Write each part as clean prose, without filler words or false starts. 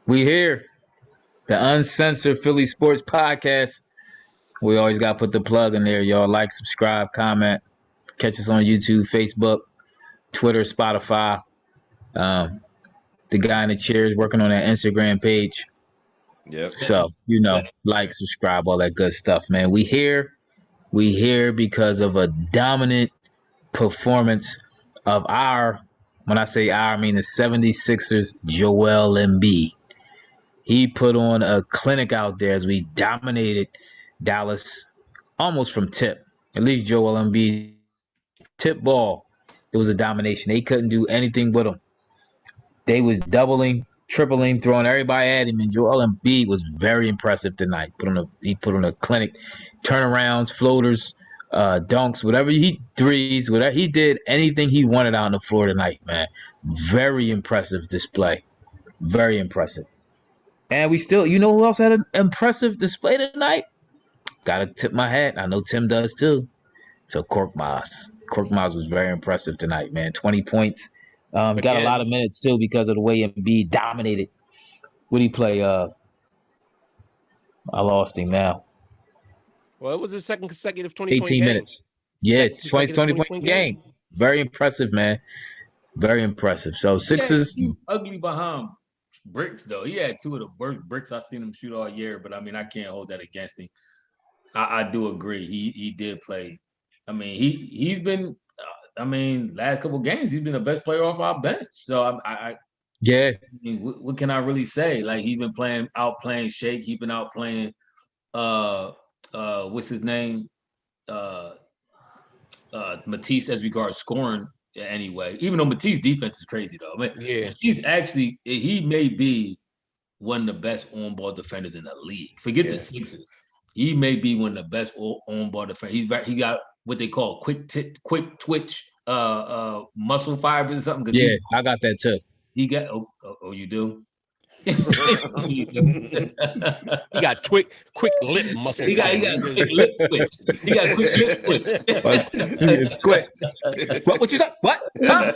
We here, the Uncensored Philly Sports Podcast. We always got to put the plug in there, y'all. Like, subscribe, comment. Catch us on YouTube, Facebook, Twitter, Spotify. The guy in the chair is working on that Instagram page. Yep. So, like, subscribe, all that good stuff, man. We here because of a dominant performance of when I say our, I mean the 76ers, Joel Embiid. He put on a clinic out there as we dominated Dallas almost from tip. At least Joel Embiid tip ball. It was a domination. They couldn't do anything with him. They was doubling, tripling, throwing everybody at him. And Joel Embiid was very impressive tonight. He put on a clinic, turnarounds, floaters, dunks, whatever threes, whatever he did, anything he wanted out on the floor tonight, man. Very impressive display. Very impressive. And we still, you know who else had an impressive display tonight? Gotta tip my hat. I know Tim does too. So Kormaz. Kormaz was very impressive tonight, man. 20 points. Got a lot of minutes too because of the way Embiid dominated. What did he play? I lost him now. Well, it was his second consecutive 20-point 18 game. minutes. Yeah, 20-point game. Very impressive, man. Very impressive. So Sixers. He ugly behind bricks, though. He had two of the worst bricks I've seen him shoot all year, but I mean, I can't hold that against him. I do agree. He did play. I mean, he's been. Last couple games he's been the best player off our bench. So yeah. I mean, what can I really say? Like he's been outplaying Shake. He's been outplaying what's his name? Matisse as regards scoring anyway. Even though Matisse's defense is crazy though. I mean, yeah, he may be one of the best on-ball defenders in the league. Forget the Sixers. He may be one of the best on-ball defenders. He got what they call quick twitch muscle fibers or something. Yeah, I got that too. He got you do? He got quick lip muscle. He got quick lip twitch. He got quick lip twitch. It's quick. What you say? What? Huh?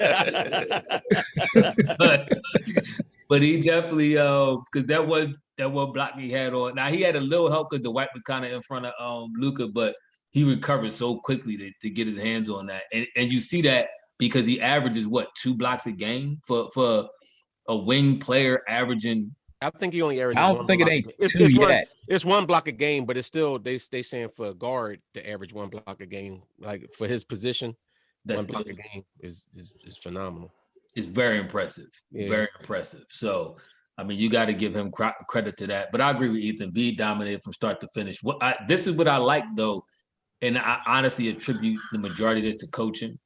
but he definitely because that was block he had on. Now he had a little help because the white was kind of in front of Luka, but he recovered so quickly to get his hands on that. And you see that because he averages 2 blocks a game for a wing player averaging. I think he only averages. I don't think it ain't two yet. It's 1 block a game, but it's still they saying for a guard to average 1 block a game, like for his position, That's 1 block a game is phenomenal. It's very impressive. Yeah. Very impressive. So I mean, you got to give him credit to that. But I agree with Ethan. B dominated from start to finish. This is what I like though, and I honestly attribute the majority of this to coaching.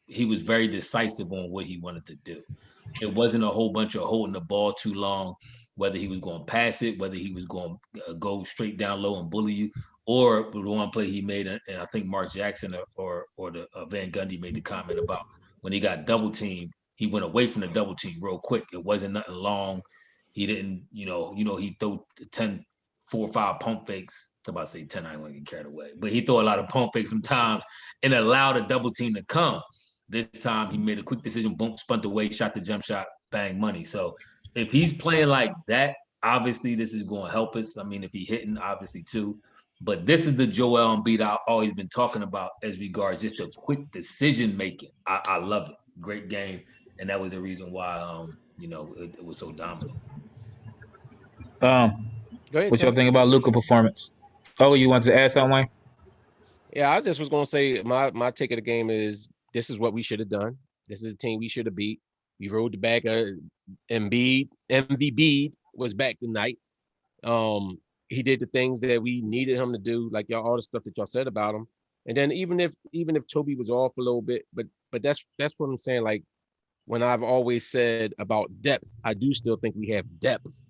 He was very decisive on what he wanted to do. It wasn't a whole bunch of holding the ball too long, whether he was going to pass it, whether he was going to go straight down low and bully you, or the one play he made, and I think Mark Jackson or the Van Gundy made the comment about when he got double teamed, he went away from the double team real quick. It wasn't nothing long. He didn't, he threw 4 or 5 pump fakes. I'm about to say 10, I don't want to get carried away. But he threw a lot of pump fakes sometimes and allowed a double team to come. This time he made a quick decision, boom, spun away, shot the jump shot, bang, money. So if he's playing like that, obviously this is going to help us. I mean, if he's hitting, obviously too. But this is the Joel Embiid I've always been talking about as regards just a quick decision making. I love it. Great game. And that was the reason why, it was so dominant. What y'all think about Luka performance? Oh, you want to add something, Wayne? Yeah, I just was going to say my take of the game is this is what we should have done. This is the team we should have beat. We rode the back of Embiid. MVP was back tonight. He did the things that we needed him to do, like all the stuff that y'all said about him. And then even if Toby was off a little bit, but that's what I'm saying. Like when I've always said about depth, I do still think we have depth,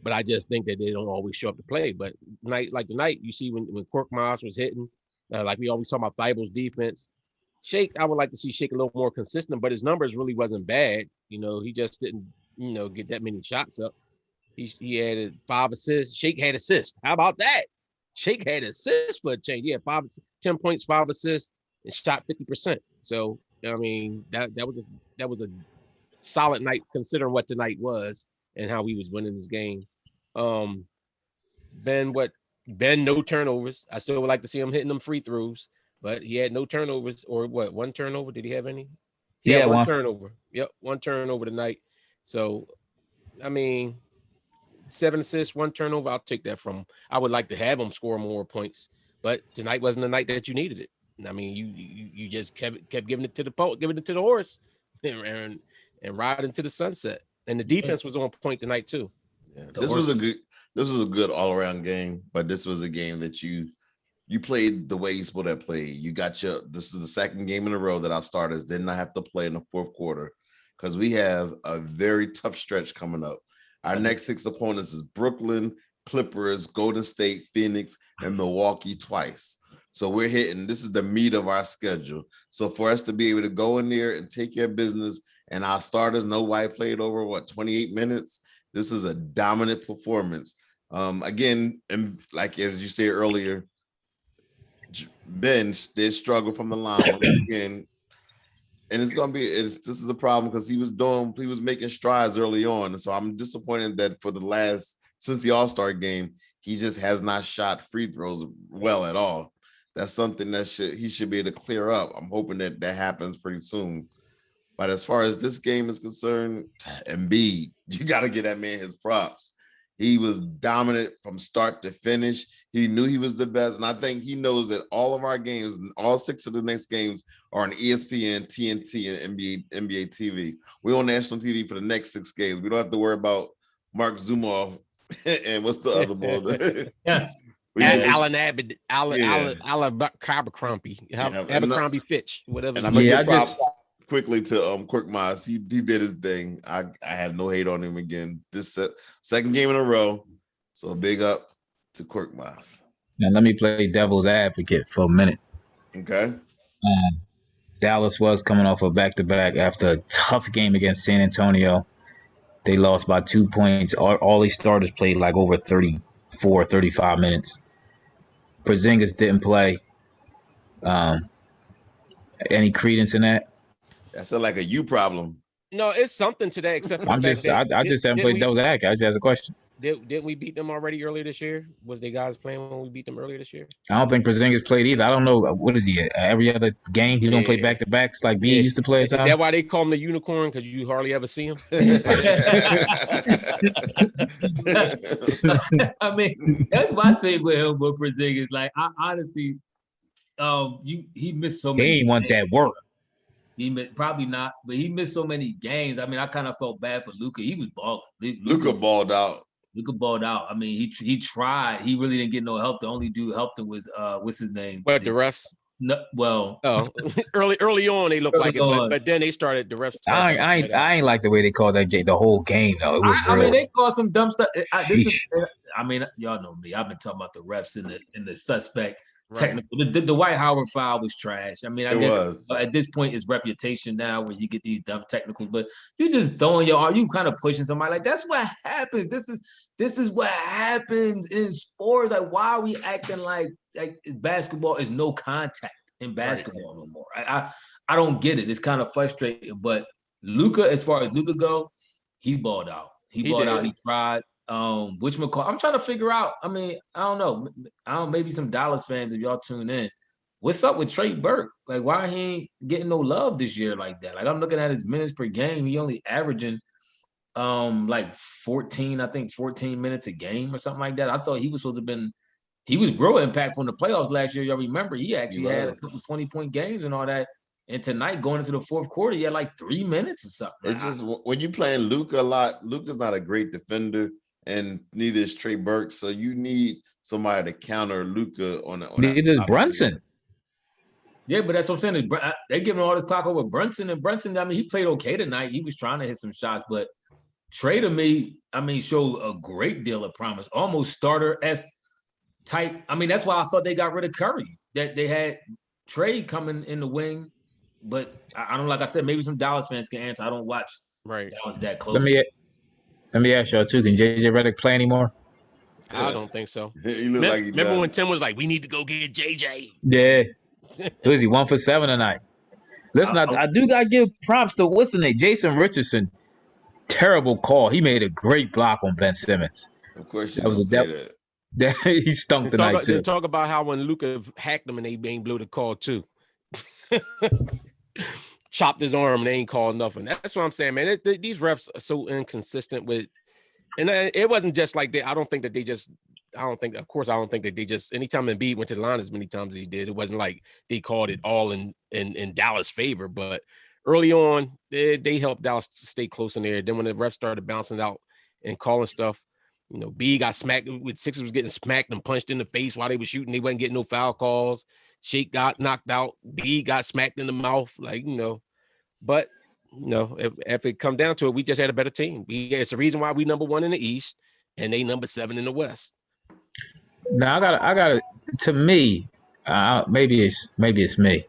but I just think that they don't always show up to play. But tonight, you see when Korkmaz was hitting, like we always talk about Thibault's defense. Shake, I would like to see Shake a little more consistent, but his numbers really wasn't bad. He just didn't, get that many shots up. He added 5 assists. Shake had assists. How about that? Shake had assists for a change. Yeah, 10 points, 5 assists, and shot 50%. So I mean, that was a solid night considering what tonight was. and how we was winning this game. Ben, no turnovers. I still would like to see him hitting them free throws, but he had no turnovers, or what? One turnover? Did he have any? He had one turnover. Yep, one turnover tonight. So, I mean, 7 assists, one turnover. I'll take that from him. I would like to have him score more points, but tonight wasn't the night that you needed it. I mean, you just kept giving it to the horse, and riding to the sunset. And the defense was on point tonight too. Yeah, this was a good all around game, but this was a game that you played the way you're supposed to play. This is the second game in a row that our starters did not have to play in the fourth quarter, because we have a very tough stretch coming up. Our next 6 opponents is Brooklyn, Clippers, Golden State, Phoenix, and Milwaukee twice. So this is the meat of our schedule. So for us to be able to go in there and take care of business, and our starters, nobody played over 28 minutes. This was a dominant performance. Again, and like as you said earlier, Ben did struggle from the line once again. And this is a problem because he was making strides early on. And so I'm disappointed that since the All-Star game, he just has not shot free throws well at all. That's something that he should be able to clear up. I'm hoping that happens pretty soon. But as far as this game is concerned, Embiid, you got to give that man his props. He was dominant from start to finish. He knew he was the best. And I think he knows that all of our games, all 6 of the next games, are on ESPN, TNT, and NBA TV. We're on national TV for the next 6 games. We don't have to worry about Mark Zumoff and what's the other ball? Yeah. Alan Abercrombie, Abercrombie Fitch, whatever. And I'm gonna give quickly to Kormaz. He did his thing. I have no hate on him again. This second game in a row. So big up to Kormaz. Now let me play devil's advocate for a minute. Okay. Dallas was coming off a back-to-back after a tough game against San Antonio. They lost by 2 points. All these starters played like over 34, 35 minutes. Porzingis didn't play. Any credence in that? That's like a you problem. No, it's something today, except for I just haven't played devil's advocate. I just asked a question. Didn't we beat them already earlier this year? Was they guys playing when we beat them earlier this year? I don't think Porzingis played either. I don't know. What is he? Every other game, he don't play back-to-backs like B used to play. Is that why they call him the unicorn? Because you hardly ever see him? I mean, that's my thing with him, with Porzingis. Like, I honestly, he missed so many. He ain't want that work. Probably not, but he missed so many games. I mean, I kind of felt bad for Luka. He was balling. Luka balled out. Luka balled out. I mean, he tried. He really didn't get no help. The only dude helped him was what's his name? What, the refs? No, well, early on they looked like it, but then they started the refs. I ain't like the way they called that game, the whole game though. It was I mean, they called some dumb stuff. I mean, y'all know me. I've been talking about the refs in the suspect. Technical. The Dwight Howard foul was trash. I mean, I guess at this point it's reputation now where you get these dumb technicals, but you just throwing you kind of pushing somebody. Like, that's what happens. This is what happens in sports. Like, why are we acting like basketball is no contact in basketball no more? I don't get it. It's kind of frustrating. But Luka, as far as Luka go, he balled out. He balled out. He tried. Whatchamacallit, I'm trying to figure out. I mean, I don't know. Maybe some Dallas fans, if y'all tune in, what's up with Trey Burke? Like, why he ain't getting no love this year like that? Like, I'm looking at his minutes per game. He only averaging like 14 minutes a game or something like that. I thought he was supposed to have been. He was real impactful in the playoffs last year. Y'all remember he actually had a couple 20-point games and all that. And tonight, going into the fourth quarter, he had like 3 minutes or something. It's just when you're playing Luka a lot, Luka's not a great defender. And neither is Trey Burke, so you need somebody to counter Luka on neither is Brunson. Yeah, but that's what I'm saying. They're giving all this talk over Brunson, and Brunson, I mean, he played okay tonight. He was trying to hit some shots, but Trey, to me, I mean, showed a great deal of promise, almost starter-esque type. I mean, that's why I thought they got rid of Curry, that they had Trey coming in the wing, but I don't, like I said, maybe some Dallas fans can answer. I don't watch Dallas that close. Let me ask y'all too. Can JJ Redick play anymore? I don't think so. Remember when Tim was like, "We need to go get JJ." Yeah. Who is he? 1 for 7 tonight. Listen, I do gotta give props to what's the name? Jason Richardson. Terrible call. He made a great block on Ben Simmons. Of course, you That was don't a say that, that. he stunk tonight They too. talk about how when Luka hacked him and they ain't blew the call too. Chopped his arm and they ain't called nothing. That's what I'm saying, man. These refs are so inconsistent with, and it wasn't just like that. I don't think that they just. I don't think that they just. Anytime Embiid went to the line as many times as he did, it wasn't like they called it all in Dallas' favor. But early on, they helped Dallas stay close in there. Then when the refs started bouncing out and calling stuff, you know, B got smacked with Sixers was getting smacked and punched in the face while they were shooting. They wasn't getting no foul calls. Shake got knocked out. B got smacked in the mouth, like, you know. But, you know, if it come down to it, we just had a better team. It's the reason why we number 1 in the East and they number 7 in the West. Now I got to me, maybe it's me.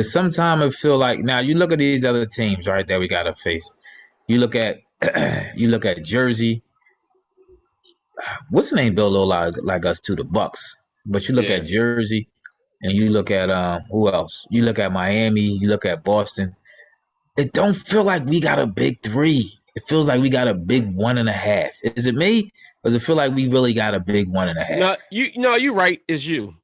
Sometimes I feel like, now you look at these other teams, right, that we got to face. You look at Jersey. What's the name? Bill low like us too, the Bucks. But you look at Jersey, and you look at who else? You look at Miami. You look at Boston. It don't feel like we got a big 3. It feels like we got a big 1.5. Is it me? Or does it feel like we really got a big 1.5? You're right. It's you.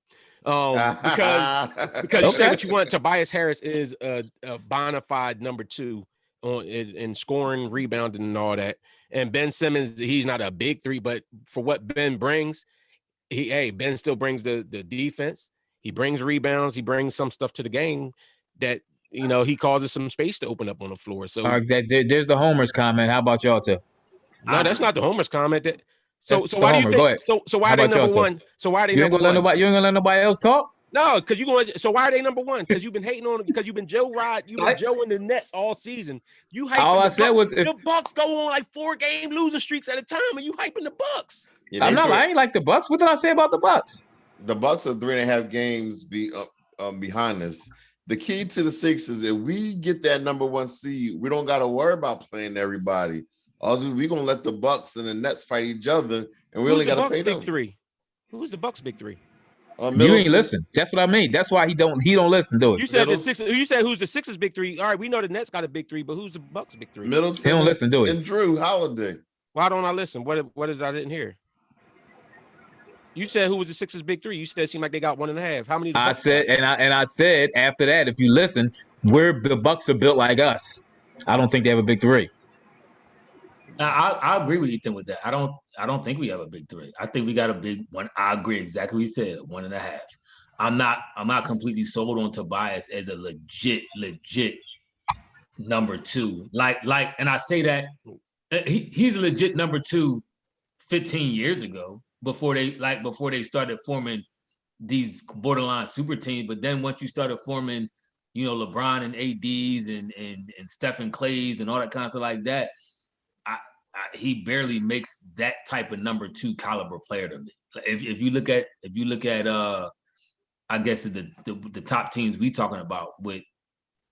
Because you say what you want. Tobias Harris is a bona fide number 2 in scoring, rebounding, and all that. And Ben Simmons, he's not a big 3, but for what Ben brings, Ben still brings the defense. He brings rebounds. He brings some stuff to the game that, you know, he causes some space to open up on the floor. So there's the Homer's comment. How about y'all two? No, that's not the Homer's comment. So why do you think? So why are they number 1? So why are they number 1? You ain't gonna let nobody else talk? No, because you're going. So why are they number 1? Because you've been hating on them. Because you've been Joe in the Nets all season. You hyping all I said was the Bucks go on like 4-game losing streaks at a time, and you hyping the Bucks. Yeah, I ain't like the Bucks. What did I say about the Bucks? The Bucks are 3.5 games behind us. The key to the Sixers, if we get that number 1 seed, we don't got to worry about playing everybody. Also, we're gonna let the Bucks and the Nets fight each other, and we only got to pay them. Big 3? Who's the Bucks' big 3? You ain't listen. That's what I mean. That's why he don't listen to it. You said the Sixers. You said who's the Sixers' big 3? All right, we know the Nets got a big 3, but who's the Bucks' big 3? Middleton. He don't listen to it. And Drew Holiday. Why don't I listen? What is I didn't hear? You said who was the Sixers' big 3? You said it seemed like they got 1.5. How many? I said, and I said after that, if you listen, the Bucks are built like us. I don't think they have a big 3. I agree with Ethan with that. I don't think we have a big 3. I think we got a big 1. I agree exactly what he said, 1.5. I'm not completely sold on Tobias as a legit number 2. Like, and I say that he's a legit number 2 15 years ago before they started forming these borderline super teams. But then once you started forming, you know, LeBron and ADs and Stephen Clays and all that kind of stuff like that, he barely makes that type of number 2 caliber player to me. If you look at I guess the top teams we talking about with,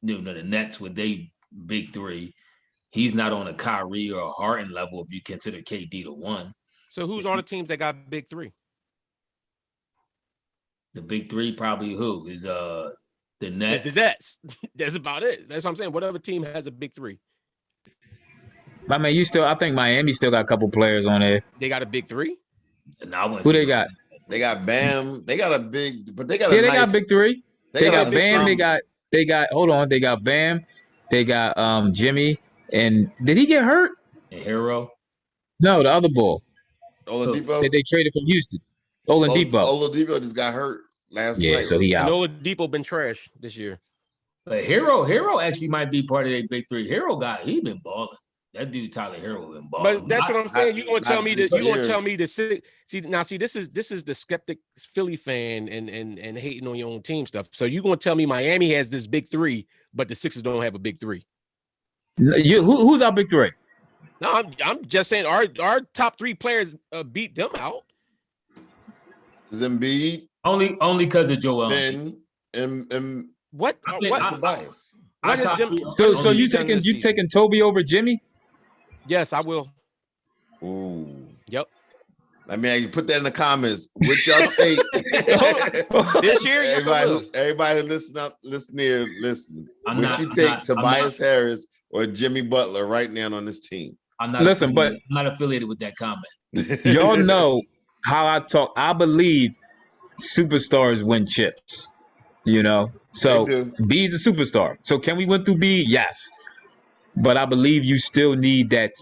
you know, the Nets with they big 3, he's not on a Kyrie or a Harden level if you consider KD the 1. So who's on the teams that got big 3? The big 3 probably who is the Nets. It's the Nets. That's about it. That's what I'm saying. Whatever team has a big 3. I mean, I think Miami still got a couple players on there. They got a big 3? Who they got? They got Bam. They got a big, but they got they got big 3. They got Bam. They got hold on. They got Bam. They got Jimmy. And did he get hurt? And Hero? No, the other ball. Oladipo. They traded from Houston. Oladipo. Oladipo just got hurt last night. Yeah, so he out. And Oladipo been trash this year. But Hero actually might be part of their big 3. He been balling. That dude Tyler Hero been balling. But that's what I'm saying. You gonna tell me that this is the skeptic Philly fan and hating on your own team stuff. So you gonna tell me Miami has this big 3, but the Sixers don't have a big 3? Who's our big 3? No, I'm just saying our top 3 players beat them out. Is Embiid only because of Joel. What? Tobias? So you taking Toby over Jimmy? Yes, I will. Ooh. Yep. I mean, you put that in the comments. What y'all take? This year, everybody who listen. Would you take Tobias Harris or Jimmy Butler right now on this team. I'm not affiliated with that comment. Y'all know how I talk. I believe superstars win chips. So B's a superstar. So can we win through B? Yes, but I believe you still need that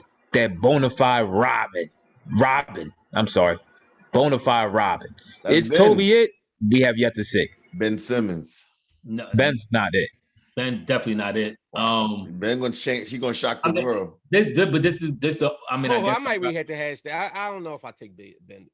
bona fide Robin. I'm sorry, bona fide Robin. Is Toby it? We have yet to see. Ben Simmons. No, Ben's not it. Ben definitely not it. Ben gonna change. He gonna shock the world. This the. I mean, I might have to hashtag. I don't know if I take Ben.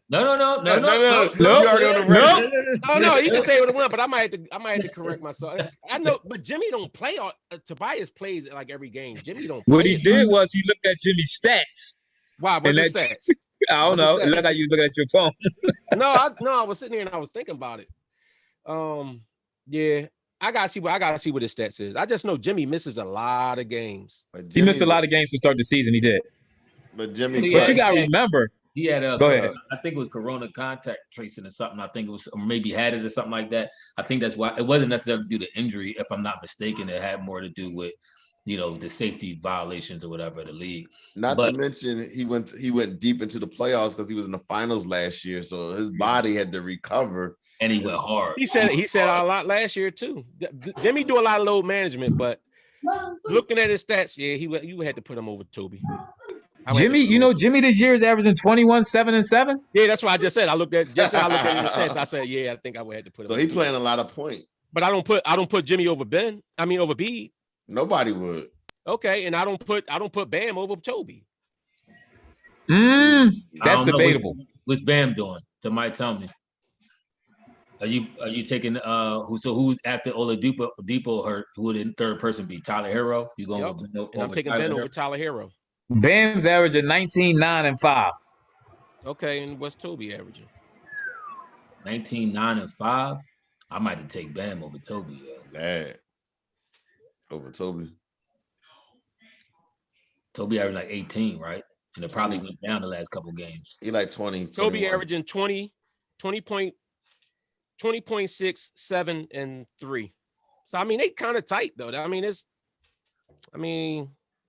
No. You already on the record. No. You can say what I want, but I might have to correct myself. I know, but Jimmy don't play. Tobias plays like every game. Jimmy don't. What he did was he looked at Jimmy's stats. Wow, what's his stats? I don't know. It looked like you was looking at your phone. I was sitting here and I was thinking about it. Yeah. I gotta see what his stats is. I just know Jimmy misses a lot of games. He missed a lot of games to start the season. He did. But you gotta remember. He had go ahead. I think it was corona contact tracing or something. I think it was, or maybe had it or something like that. I think that's why it wasn't necessarily due to injury. If I'm not mistaken, it had more to do with, the safety violations or whatever of the league. Not to mention he went deep into the playoffs because he was in the finals last year, so his body had to recover. And he went hard. He said a lot last year too. Demi do a lot of load management, but looking at his stats, you had to put him over Toby. Jimmy, Jimmy this year is averaging 21, 7 and 7. Yeah, that's what I just said. I looked at his stats. I said, I think I would have to put him. So he playing a lot of points. But I don't put Jimmy over Ben. I mean over Bede. Nobody would. Okay, and I don't put Bam over Toby. That's debatable. What's Bam doing? Somebody tell me. Are you taking who's after Oladipo hurt? Who would the third person be? Tyler Hero? You going? Yep. And I'm taking Ben over Tyler Hero. Bam's averaging 19, 9, and 5. Okay, and what's Toby averaging? 19, 9, and 5. I might have to take Bam over Toby. Bad. Over Toby. Toby averaged like 18, right? And it probably went down the last couple games. He like 20. Toby 21. averaging 20.6, 7, and 3. So I mean, they kind of tight though.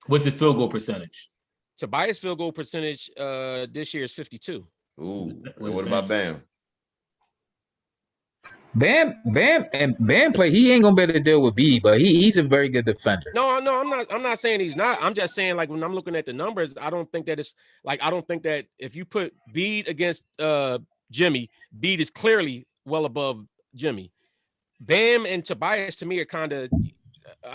What's the field goal percentage? Tobias field goal percentage this year is 52. Ooh, what about Bam? Bam play. He ain't gonna be able to deal with B, but he's a very good defender. No, I'm not saying he's not. I'm just saying, like, when I'm looking at the numbers, I don't think that if you put Bede against Jimmy, Bede is clearly well above Jimmy. Bam and Tobias to me are kind of.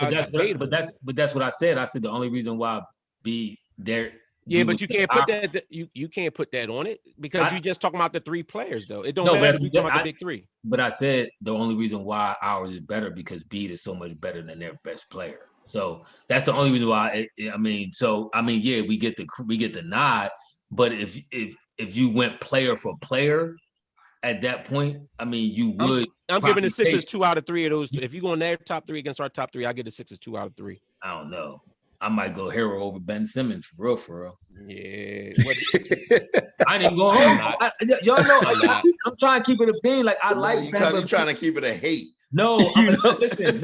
But that's what I said. I said the only reason why Bede there. Yeah, but you can't put that. You can't put that on it because you just talking about the three players, though. It don't matter if we talking about the big three. But I said the only reason why ours is better because Bede is so much better than their best player. So that's the only reason why. We get the nod. But if you went player for player at that point, I mean, you would. I'm giving the Sixers 2 out of 3 of those. If you go in their top 3 against our top 3, I get the Sixers 2 out of 3. I don't know. I might go Hero over Ben Simmons for real. Yeah. I ain't even go home. Y'all know I'm trying to keep it a being. Like I like you're trying to keep it a hate. No, listen,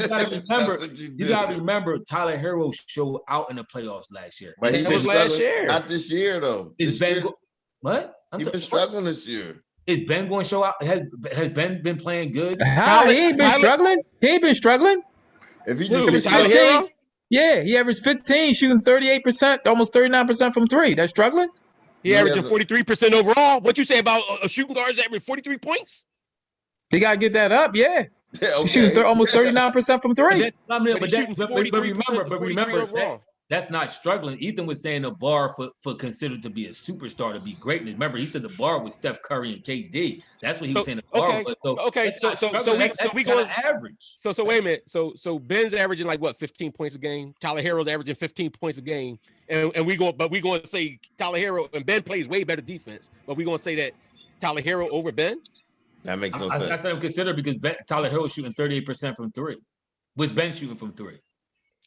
you gotta remember Tyler Hero showed out in the playoffs last year. But that was last year. Not this year though. What? He's been struggling this year. Is Ben going to show out? Has Ben been playing good? How? He ain't been struggling. He ain't been struggling. If he just Tyler Hero? Yeah, he averaged 15, shooting 38%, almost 39% from 3. That's struggling. He averaging 43% overall. What you say about shooting guards averaging 43 points? He got to get that up, yeah. Okay. He's shooting almost 39% from 3. But remember, that's not struggling. Ethan was saying the bar for considered to be a superstar to be greatness. Remember, he said the bar was Steph Curry and KD. That's what he was saying. The bar was. So we go average. So wait a minute. So Ben's averaging like what, 15 points a game. Tyler Hero's averaging 15 points a game, and we going to say Tyler Hero and Ben plays way better defense. But we going to say that Tyler Hero over Ben. That makes no sense. I think consider because Tyler Hero shooting 38% from 3. Was Ben shooting from 3?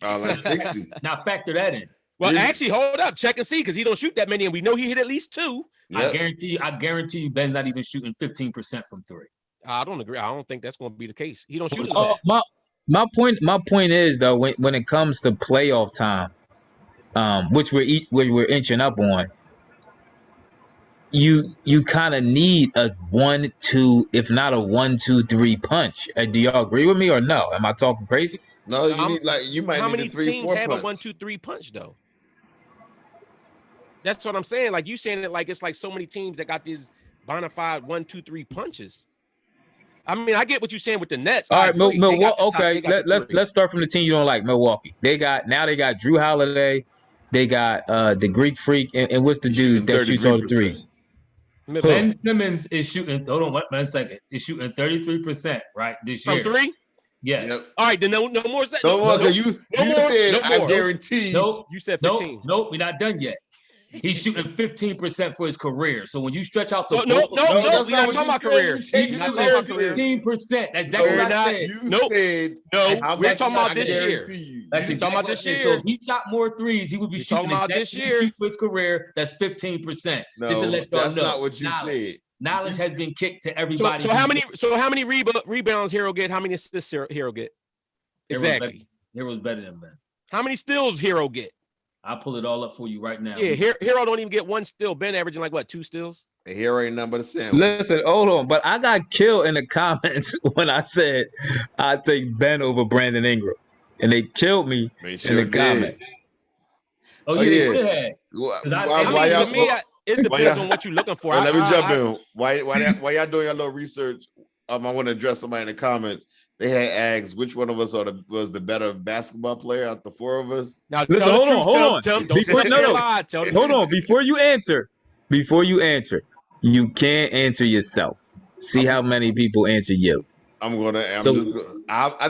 Like 60. Now factor that in. Well, actually, hold up, check and see, because he don't shoot that many, and we know he hit at least 2. Yep. I guarantee you, Ben's not even shooting 15% from 3. I don't agree. I don't think that's going to be the case. He don't shoot. my point is though, when it comes to playoff time, which we're inching up on, you kind of need a 1-2, if not a 1-2-3 punch. Do y'all agree with me or no? Am I talking crazy? No, you need you might how need many a 3-4 teams have punch. a 1-2-3 punch though? That's what I'm saying. Like you saying it like it's like so many teams that got these bona fide 1-2-3 punches. I mean, I get what you're saying with the Nets. All right, Milwaukee. Okay, let's start from the team you don't like, Milwaukee. They got Drew Holiday, they got the Greek Freak, and what's the dude that shoots all the threes? Ben Simmons is shooting. Hold on, 1 second. Is shooting 33%, right, this year from 3. Yes. Yep. All right, then no more. No more. You said I guarantee. Nope. You said 15. Nope. We're not done yet. He's shooting 15% for his career. So when you stretch out the no, we're not talking about career. He's shooting 15%. That's exactly what I said. We're talking about this year. That's exactly talking about this year. So if he shot more threes, he would be shooting about this year for his career. That's 15%. No, just to let y'all that's know. not what you said. Knowledge has been kicked to everybody. So how many rebounds Hero get? How many assists Hero get? Exactly. Hero's better than Ben. How many steals Hero get? I'll pull it all up for you right now. Yeah, Hero don't even get 1 steal. Ben averaging like what, 2 steals? Hero ain't nothing but a sandwich. Listen, hold on, but I got killed in the comments when I said I'd take Ben over Brandon Ingram, and they killed me in the comments. Oh yeah. To me, it depends on what you're looking for. Let me jump in. Why y'all doing your little research? I want to address somebody in the comments. They had asked which one of us was the better basketball player out the 4 of us. Now, listen, hold on. Hold on. Before you answer, you can't answer yourself. See how many people answer you. I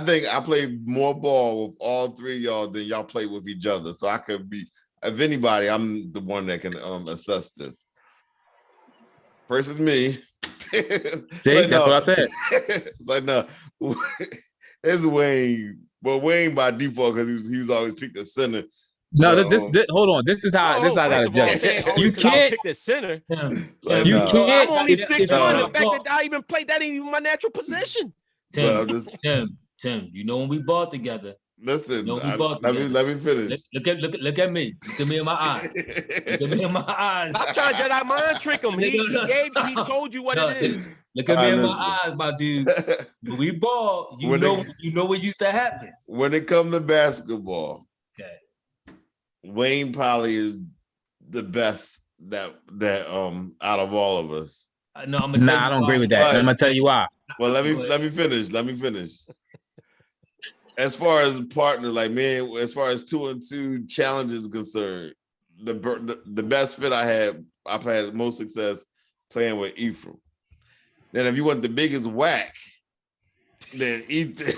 think I played more ball with all 3 of y'all than y'all play with each other. So I could be, if anybody, I'm the one that can assess this. Versus me. See, that's what I said. It's like, no, it's Wayne. But Wayne by default, because he was always picked the center. No, this hold on. This is how I gotta judge. You can't pick the center. You can't. I'm only 6'1". The fact that I even played, that ain't even my natural position. Tim, you know when we ball together. Listen, let me finish. Look at me. Look at me in my eyes. Look at me in my eyes. Stop trying to Jedi mind trick him. He told you what it is. Look at me in my eyes, my dude. When we ball, you know what used to happen. When it comes to basketball, okay, Wayne probably is the best that out of all of us. No, I'm gonna tell you I don't agree with that. I'm gonna tell you why. Well, let me finish. As far as partner, like man, as far as 2-on-2 challenges concerned, the best fit I've had most success playing with Ephraim. Then if you want the biggest whack, then Ethan,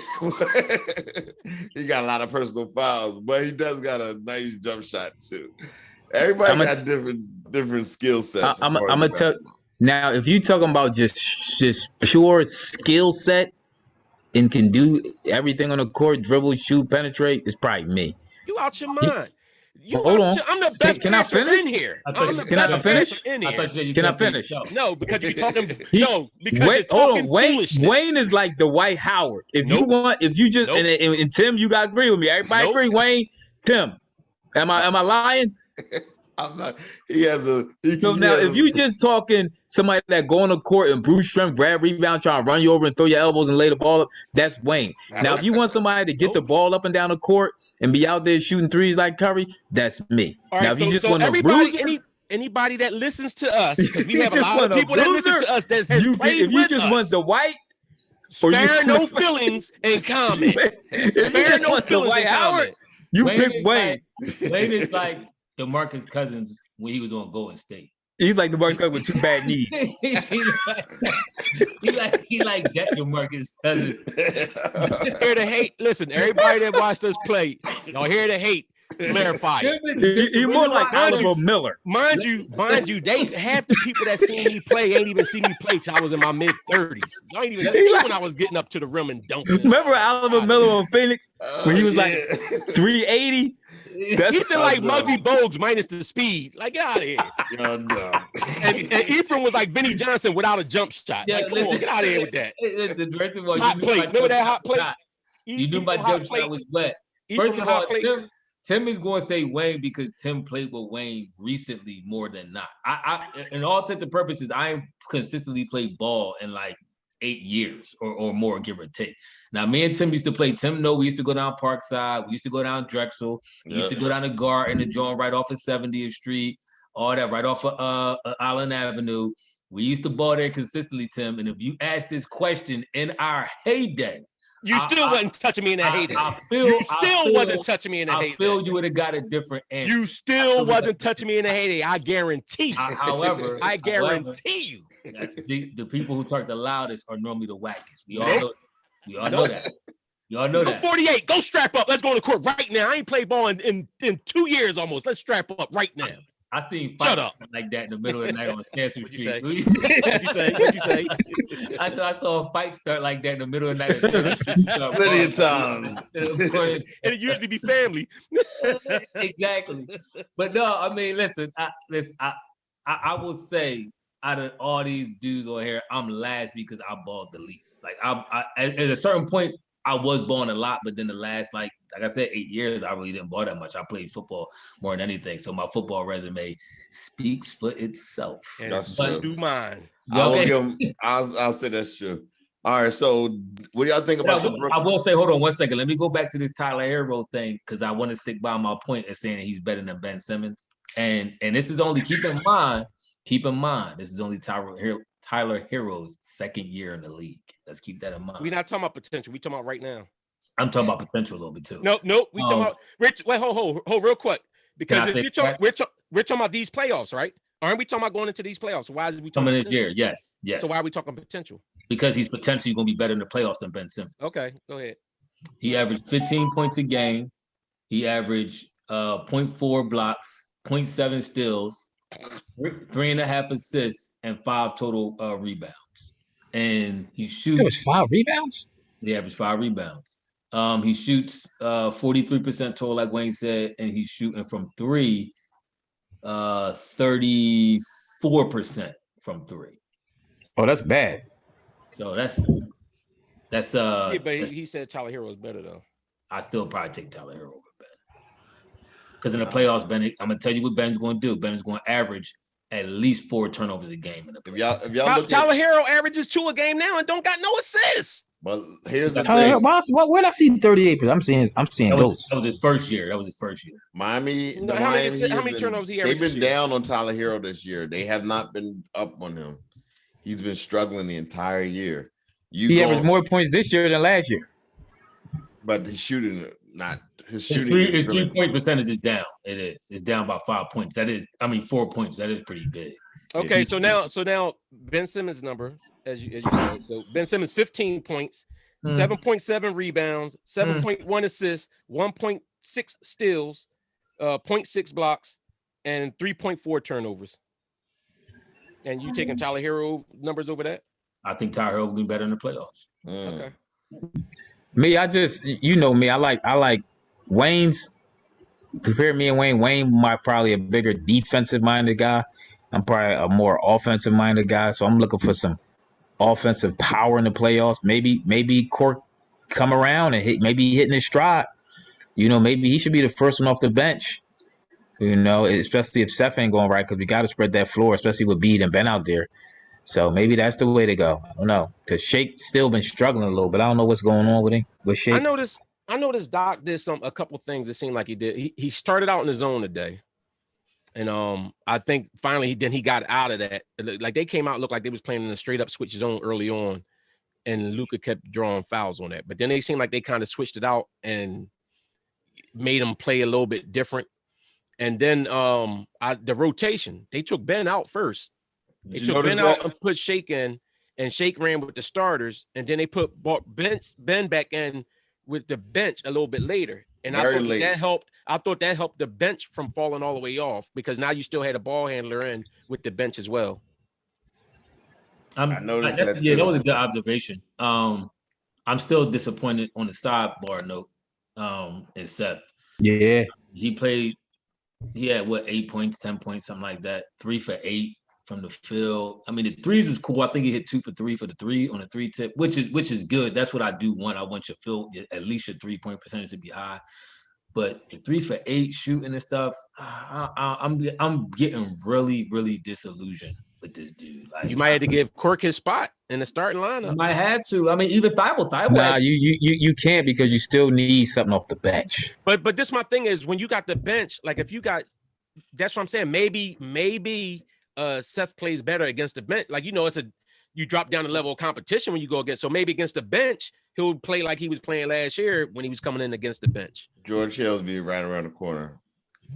he got a lot of personal fouls, but he does got a nice jump shot too. Everybody got different skill sets. I'm gonna tell now, if you talking about just pure skill set and can do everything on the court, dribble, shoot, penetrate, it's probably me. You out your mind. Hold on. I'm the best passer in here. Can I finish? Can I finish? No, because you're talking. Wayne is like the Dwight Howard. If you just and Tim, you gotta agree with me. Everybody agree. Wayne, Tim, am I lying? I'm not. If you just talking somebody that go on the court and brute strength, grab rebound, try to run you over and throw your elbows and lay the ball up, that's Wayne. Now, if you want somebody to get the ball up and down the court and be out there shooting threes like Curry, that's me. All right, now, if you just want a bruiser, anybody that listens to us, because we have a lot of people that listen to us that has played with us. If you just want the white, spare no feelings and comment. Spare no feelings and comment. You pick Wayne. Wayne is like DeMarcus Cousins when he was on Golden State. He's like DeMarcus Cousins with 2 bad knees. he like that DeMarcus Cousins. Here to hate. Listen, everybody that watched us play, y'all here to hate. Clarify it. He's more like Oliver Miller. Mind you, they half the people that seen me play ain't even seen me play till I was in my mid-30s. Y'all ain't even seen when I was getting up to the rim and dunking. Remember Oliver Miller on Phoenix when he was like 380? He's like Muggsy Bogues minus the speed. Like, get out of here. No. And Ephraim was like Vinnie Johnson without a jump shot. Like, come on, get out of here with that. Listen, first of all, hot plate. Remember that hot plate? You knew my jump shot was wet. First of all, Tim is going to say Wayne because Tim played with Wayne recently more than not. I in all intents and purposes, I ain't consistently played ball in like 8 years or more, give or take. Now, me and Tim used to play. Tim know we used to go down Parkside. We used to go down Drexel. We used to go down the Garden and join right off of 70th Street, all that right off of Island Avenue. We used to ball there consistently, Tim. And if you ask this question in our heyday, you still wasn't touching me in that heyday. You wasn't touching me in the heyday. I feel you would have got a different answer. You still wasn't touching me in the heyday. I guarantee you. However, I guarantee you. The people who talk the loudest are normally the wackest. We all know that. You all know that. 48, go strap up. Let's go on the court right now. I ain't played ball in 2 years almost. Let's strap up right now. I seen fights like that in the middle of the night on Sansom Street. What'd you say? I saw a fight start like that in the middle of the night. Plenty of times. And it usually be family. Exactly. But no, I mean, listen, I will say out of all these dudes on here, I'm last because I balled the least. Like at a certain point, I was balling a lot, but then the last, like I said, 8 years, I really didn't ball that much. I played football more than anything. So my football resume speaks for itself. And that's true. Do mine. I'll say that's true. All right. So what do y'all think about I will say, hold on 1 second. Let me go back to this Tyler Hero thing because I want to stick by my point of saying that he's better than Ben Simmons. And this is only, keep in mind, this is only Tyler Hero's second year in the league. Let's keep that in mind. We're not talking about potential. We're talking about right now. I'm talking about potential a little bit too. No. We talking about Rich. Wait, hold, real quick. Because if you're talking, we're talking about these playoffs, right? Aren't we talking about going into these playoffs? So why is we talking about this year? Yes. So why are we talking potential? Because he's potentially going to be better in the playoffs than Ben Simmons. Okay, go ahead. He averaged 15 points a game. He averaged 0.4 blocks, 0.7 steals, 3.5 assists, and 5 total rebounds. And he shoots. It was 5 rebounds? He averaged 5 rebounds. He shoots 43% total, like Wayne said, and he's shooting from 3, 34% from 3. Oh, that's bad. So that's yeah, but he said Tyler Hero is better though. I still probably take Tyler Hero over Ben. Because in the playoffs, Ben, I'm gonna tell you what Ben's going to do. Ben's going to average at least 4 turnovers a game in the playoffs. If y'all Tyler Hero averages 2 a game now and don't got no assists. Well, here's the thing. Where did I see 38? I'm seeing those. That was his first year. Miami. How many turnovers he averaged? They've been down on Tyler Hero this year. They have not been up on him. He's been struggling the entire year. He averaged more points this year than last year. But his shooting, not his shooting. His 3-point percentage is down. It is. It's down by 5 points. 4 points. That is pretty big. Okay, so now Ben Simmons' number, as you said. So Ben Simmons 15 points, 7.7 rebounds, 7.1 assists, 1.6 steals, 0.6 blocks, and 3.4 turnovers. And you taking Tyler Hero numbers over that? I think Tyler Hero will be better in the playoffs. Okay. Me, you know me. I like Wayne's. Compare me and Wayne. Wayne might probably a bigger defensive-minded guy. I'm probably a more offensive-minded guy, so I'm looking for some offensive power in the playoffs. Maybe Court come around and maybe hitting his stride. You know, maybe he should be the first one off the bench. You know, especially if Seth ain't going right, because we got to spread that floor, especially with Bede and Ben out there. So maybe that's the way to go. I don't know, because Shake still been struggling a little, but I don't know what's going on with him with Shake. I noticed Doc did a couple things that seemed like he did. He started out in the zone today. And I think finally he got out of that. Like they came out, looked like they was playing in a straight up switch zone early on, and Luka kept drawing fouls on that. But then they seemed like they kind of switched it out and made him play a little bit different. And then the rotation, they took Ben out first. They took Ben out and put Shake in, and Shake ran with the starters, and then they brought Ben back in with the bench a little bit later. And I thought that helped the bench from falling all the way off, because now you still had a ball handler in with the bench as well. I noticed that too. That was a good observation. I'm still disappointed on the sidebar note. Is Seth. Yeah. He had 8 points, 10 points, something like that. 3 for 8 from the field. I mean, the threes was cool. I think he hit 2 for 3 for the three on the 3-tip, which is good. That's what I do want. I want your field, at least your 3-point percentage to be high. But the 3 for 8 shooting and stuff, I'm getting really, really disillusioned with this dude. Like, you might have to give Quirk his spot in the starting lineup. You might have to. I mean, even Thibault. Nah, you can't, because you still need something off the bench. But this my thing is, when you got the bench, like if you got, that's what I'm saying. Maybe Seth plays better against the bench. Like, you drop down the level of competition when you go against. So maybe against the bench, he'll play like he was playing last year when he was coming in against the bench. George Hill's be right around the corner.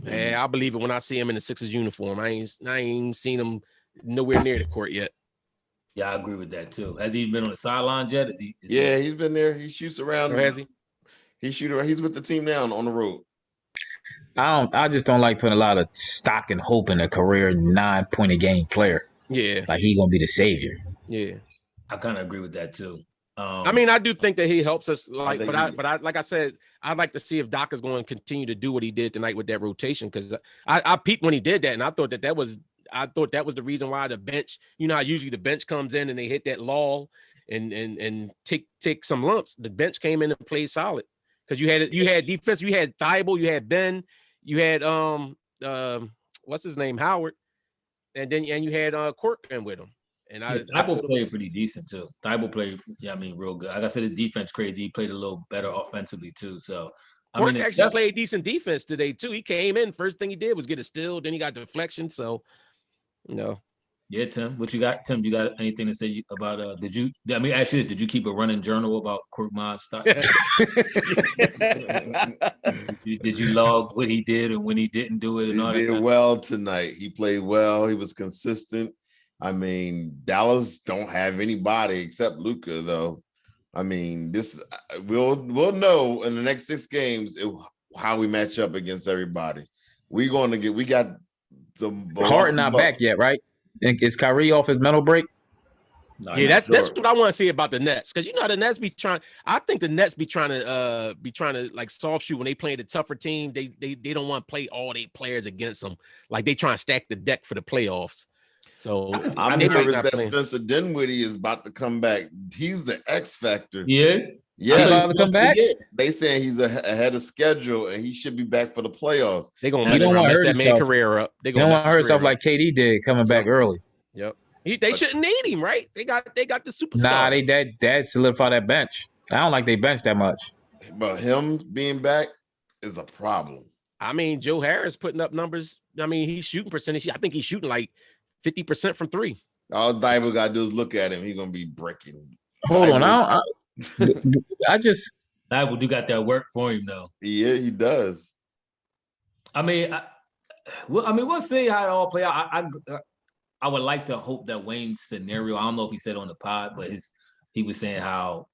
Yeah, I believe it when I see him in the Sixers uniform. I ain't seen him nowhere near the court yet. Yeah, I agree with that too. Has he been on the sidelines yet? He's been there. He shoots around. Or has he? He's with the team now on the road. I just don't like putting a lot of stock and hope in a career 9-point a game player. Yeah, like he gonna be the savior. Yeah, I kind of agree with that too. I mean, I do think that he helps us. Like, but like I said, I'd like to see if Doc is going to continue to do what he did tonight with that rotation, because I peeped when he did that, and I thought that was the reason why the bench. You know how usually the bench comes in and they hit that lull and take some lumps. The bench came in and played solid, because you had defense, you had Thibault, you had Ben, you had what's his name, Howard, and you had Cork in with him. And Thibault played pretty decent too. Thibault played, real good. Like I said, his defense crazy. He played a little better offensively too. So Cork actually played decent defense today too. He came in, first thing he did was get a steal, then he got deflection. So, Yeah, Tim, what you got? Tim, you got anything to say about actually, did you keep a running journal about Kormaz stock? did you log what he did and when he didn't do it and all that? He did well tonight. He played well. He was consistent. I mean, Dallas don't have anybody except Luka, though. I mean, we'll know in the next 6 games how we match up against everybody. We got the Harden not back yet, right? Is Kyrie off his mental break? No, yeah, that's what I want to see about the Nets, because the Nets be trying. I think the Nets be trying to like soft shoot when they play the tougher team. They don't want to play all 8 players against them. Like they trying to stack the deck for the playoffs. So I'm nervous that Spencer Dinwiddie is about to come back. He's the X factor. Yes. Yeah, he's about to come back. They saying he's ahead of schedule and he should be back for the playoffs. They gonna mess that man career up. They don't want to hurt himself like KD did coming back early. Yep. They shouldn't need him, right? They got the superstars. Nah, they solidify that bench. I don't like they bench that much. But him being back is a problem. I mean, Joe Harris putting up numbers. I mean, he's shooting percentage. I think he's shooting like 50% from 3. All Thibault got to do is look at him. He's going to be breaking. Hold on. I just... Thibault do got that work for him, though. Yeah, he does. I mean, we'll see how it all play out. I would like to hope that Wayne's scenario, I don't know if he said on the pod, but he was saying how,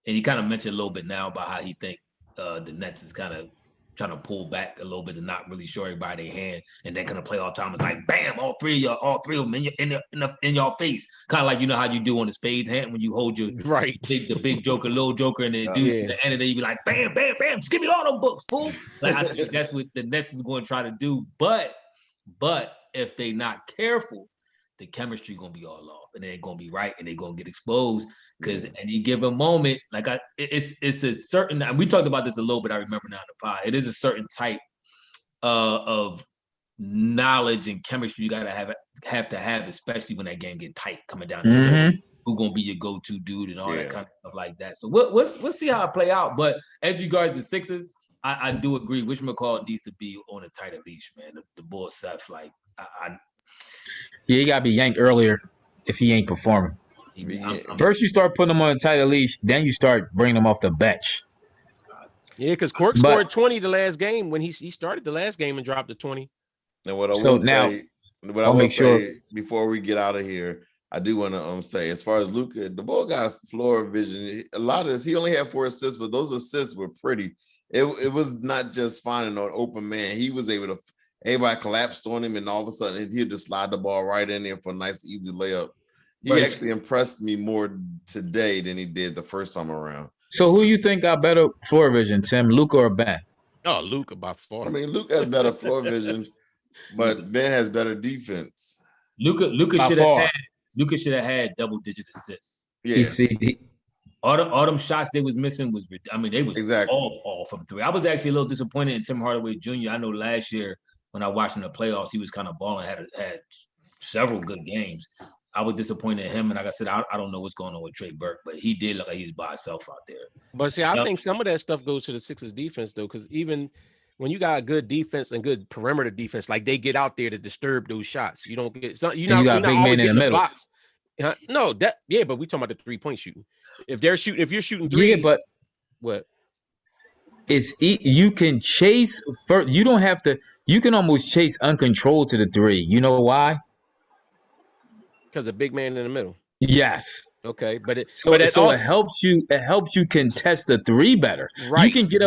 and he kind of mentioned a little bit now about how he think the Nets is kind of trying to pull back a little bit and not really show everybody their hand, and then kind of play all time. It's like, bam, all three of them in your face. Kind of like, how you do on the spades hand when you hold your the big joker, little joker, and then at the end of the day, you be like, bam, bam, bam, just give me all them books, fool. Like, I think that's what the Nets is going to try to do. But if they not careful, the chemistry gonna be all off, and they're gonna be right, and they're gonna get exposed. Because any given moment, like it's a certain. And we talked about this a little bit. I remember now in the pod. It is a certain type of knowledge and chemistry you gotta have to have, especially when that game get tight coming down the stretch. Who gonna be your go-to dude and all that kind of stuff like that. So we'll see how it play out. But as regards the Sixers, I do agree. Wishmacaw needs to be on a tighter leash, man. The Bulls stuff, like yeah, you gotta be yanked earlier if he ain't performing. First, you start putting him on a tighter leash, then you start bringing him off the bench. Yeah, because Cork scored 20 the last game when he started the last game and dropped to 20. And what I will say before we get out of here, I do want to say, as far as Luka, the ball got floor vision. A lot of he only had 4 assists, but those assists were pretty. It was not just finding an open man. He was able to. Everybody collapsed on him, and all of a sudden he'd just slide the ball right in there for a nice, easy layup. He actually impressed me more today than he did the first time around. So who you think got better floor vision, Tim, Luka or Ben? Oh, Luka by far. I mean, Luka has better floor vision, but Ben has better defense. Luka By should have far. had double-digit assists. Yeah. All them shots they was missing they was Exactly. all from three. I was actually a little disappointed in Tim Hardaway Jr. I know last year when I watched in the playoffs, he was kind of balling, had several good games. I was disappointed in him, and like I said, I don't know what's going on with Trey Burke, but he did look like he was by himself out there. But see, I think some of that stuff goes to the Sixers defense though, because even when you got good defense and good perimeter defense, like they get out there to disturb those shots. You don't get you got big man in the middle. Blocks. No, but we talking about the 3-point shooting. If you're shooting three, but what? You can chase first. You don't have to. You can almost chase uncontrolled to the three. You know why? Because a big man in the middle. Yes. Okay, but it helps you. It helps you contest the three better. Right. You can get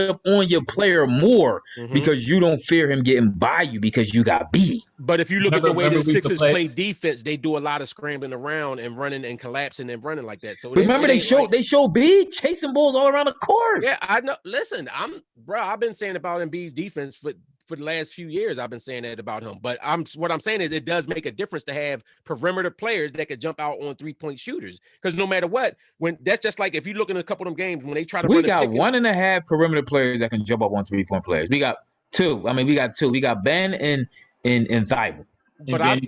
up on your player more because you don't fear him getting by you because you got beat. But if you look at the way the Sixers play defense, they do a lot of scrambling around and running and collapsing and running like that. So remember they show B chasing balls all around the court. Yeah, I know. Listen, I've been saying about Embiid's defense for the last few years. I've been saying that about him. But what I'm saying is it does make a difference to have perimeter players that could jump out on 3-point shooters. Because no matter what, when that's just like if you look in a couple of them games when they try to we got 1.5 perimeter players that can jump up on 3-point players. We got two. We got two. We got Ben and Thibault. But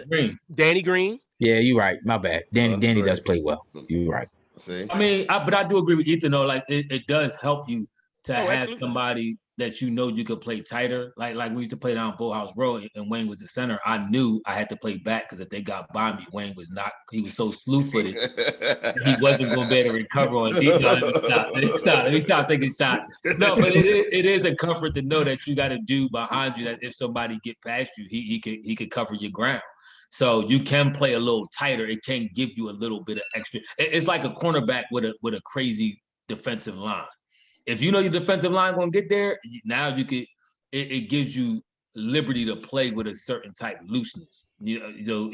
Danny Green. Yeah, you're right. My bad. Danny does play well. You're right. See? But I do agree with Ethan though. Like it does help you to have somebody that you could play tighter. Like we used to play down Bullhouse Road and Wayne was the center. I knew I had to play back because if they got by me, Wayne was not. He was so slew-footed. He wasn't going to be able to recover on it. Let me stop taking shots. No, but it is a comfort to know that you got a dude behind you that if somebody get past you, he could cover your ground. So you can play a little tighter. It can give you a little bit of extra. It's like a cornerback with a crazy defensive line. If you know your defensive line gonna get there, now you could. It gives you liberty to play with a certain type of looseness. So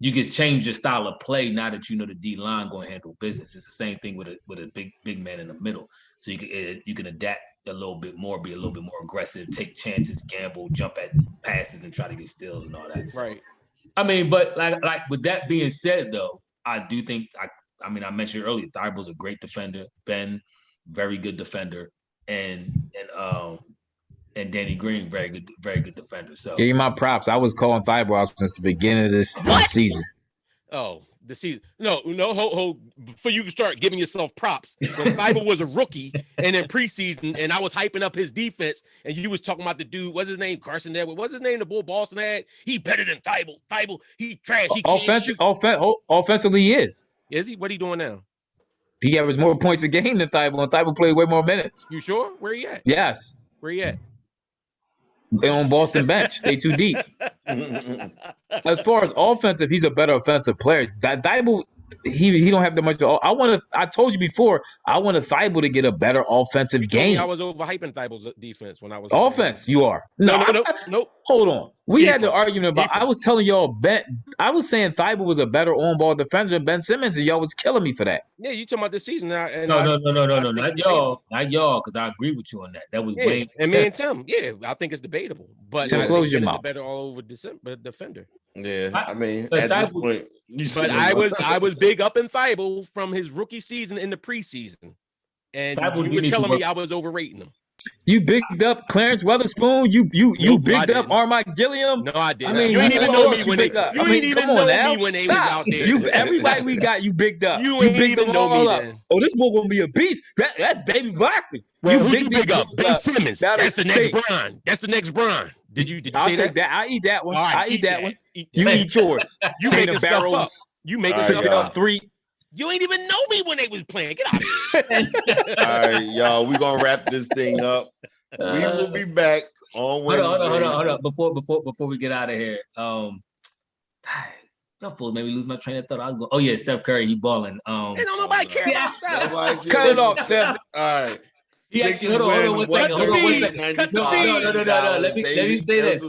you can change your style of play now that you know the D line gonna handle business. It's the same thing with a big man in the middle. So you can adapt a little bit more, be a little bit more aggressive, take chances, gamble, jump at passes, and try to get steals and all that. Right. But like with that being said, though, I do think I mentioned earlier, Thibault's a great defender. Ben, very good defender, and Danny Green, very good defender. So give you my props. I was calling Thibault out since the beginning of this season. Oh, the season. No, hold. Before you start giving yourself props, when Thibault was a rookie and in preseason, and I was hyping up his defense, and you was talking about the dude, what's his name? Carson Edwards. What's his name? The bull Boston had. He better than Thibault. Thibault, he trash. He Offensively, he is. Is he? What he doing now? He averaged more points a game than Thibault, and Thibault played way more minutes. You sure? Where he at? Yes. Where he at? They're on Boston bench. They too deep. As far as offensive, he's a better offensive player. Thibault, he don't have that much. I told you before. I want Thibault to get a better offensive game. I was overhyping Thibault's defense when I was offense. You are no. Hold on. We had the argument about. I was telling y'all Ben. I was saying Thibault was a better on-ball defender than Ben Simmons, and y'all was killing me for that. Yeah, you talking about this season now? No, not y'all, because I agree with you on that. That was Wayne and me and Tim. Yeah, I think it's debatable, but Tim, close your mouth. Better all over defender. Yeah, at this point, but I was big up in Thibault from his rookie season in the preseason, and you were telling me I was overrating him. You bigged up Clarence Weatherspoon. You bigged up Armand Gilliam. No, I didn't. You ain't even know me when they. You ain't even know me when they was out there. Everybody we got, you bigged up. You ain't even know me then. Oh, this boy gonna be a beast. That baby Blackman. Well, who'd you big up? Ben Simmons. That's the next Bron. That's the next Bron. Did you say that? I eat that one. Right, I eat that one. You eat yours. You making stuff up. You making stuff up. 3. You ain't even know me when they was playing. Get out of here. All right, y'all. We're gonna wrap this thing up. We will be back on Wednesday. Hold on. Before we get out of here, y'all fools made me lose my train of thought. I was going, oh yeah, Steph Curry, he balling. Ain't nobody care about Steph. Cut it off, Steph. All right. He actually, hold on one second. No. Let me say this.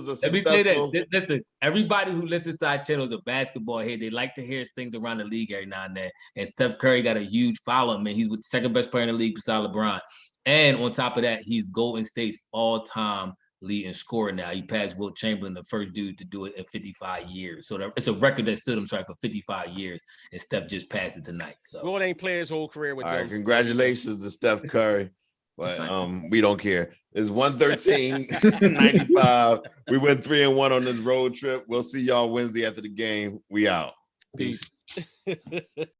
Listen, everybody who listens to our channel is a basketball head. They like to hear things around the league every now and then. And Steph Curry got a huge following, man. He's the second best player in the league beside LeBron. And on top of that, he's Golden State's all-time leading scorer now. He passed Wilt Chamberlain, the first dude to do it in 55 years. So it's a record that stood him for 55 years, and Steph just passed it tonight. So Wilt ain't played his whole career with all them. right, congratulations to Steph Curry. But we don't care. It's 113-95. We went 3-1 on this road trip. We'll see y'all Wednesday after the game. We out. Peace.